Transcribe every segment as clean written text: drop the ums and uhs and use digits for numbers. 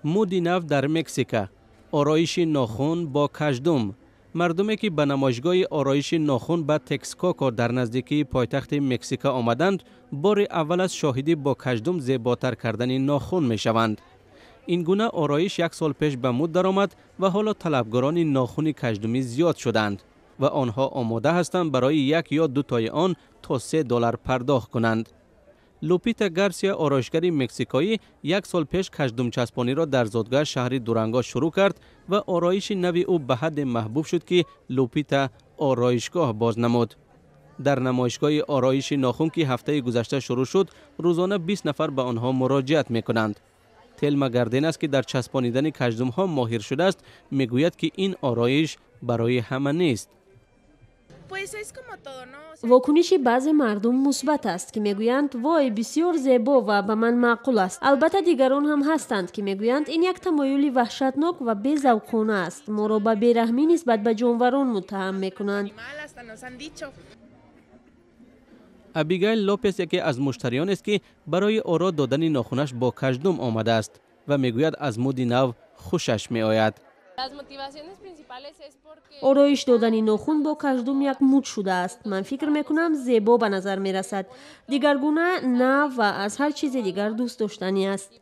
مودی نو در مکزیک، آرایش ناخن با کژدم. مردمی که به نمایشگاه آرایش ناخن به تکسکاکا در نزدیکی پایتخت مکزیک آمدند، بار اول از شاهدی با کژدم زیباتر کردن ناخن می شوند. این گونه آرایش یک سال پیش به مد درآمد و حالا طلبگاران ناخن کژدمی زیاد شدند و آنها آماده هستند برای یک یا دو تای آن تا $3 پرداخت کنند. لوپیتا گارسیا آرایشگر مکزیکایی یک سال پیش کژدم چسبانی را در زادگاه شهر دورانگا شروع کرد و آرایش نوی او به حد محبوب شد که لوپیتا آرایشگاه باز نمود. در نمایشگاه آرایش ناخن که هفته گذشته شروع شد، روزانه 20 نفر به آنها مراجعت می‌کنند. تلما گاردین است که در چسبانیدن کژدم ها ماهر شده است، میگوید که این آرایش برای همه نیست. واکنش بعضی مردم مثبت است که میگویند وای بسیار زیبا و به من معقول است. البته دیگران هم هستند که میگویند این یک تمایل وحشتناک و بی‌ذوقانه است. ما را به بیرحمی نسبت به جانوران متهم میکنند. ابیگایل لوپس یکی از مشتریان است که برای آرا دادن ناخنش با کژدم آمده است و میگوید از مود نو خوشش میآید. آرایش دادن ناخن با کژدم یک مد شده است. من فکر میکنم زیبا به نظر میرسد. دیگرگونه نه و از هر چیز دیگر دوست داشتنی است.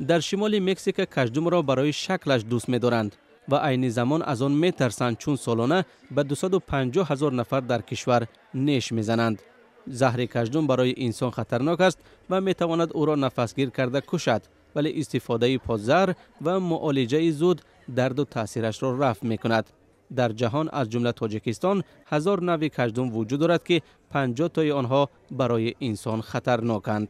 در شمال مکزیک کژدم را برای شکلش دوست می‌دارند و عین زمان از آن می‌ترسند چون سالانه به 250,000 نفر در کشور نیش می‌زنند. زهر کژدم برای انسان خطرناک است و می‌تواند او را نفسگیر کرده کشد، ولی استفاده پادزهر و معالجه زود درد و تاثیرش را رفع می‌کند. در جهان از جمله تاجیکستان 1000 نوع کژدم وجود دارد که 50 تای آنها برای انسان خطرناکند.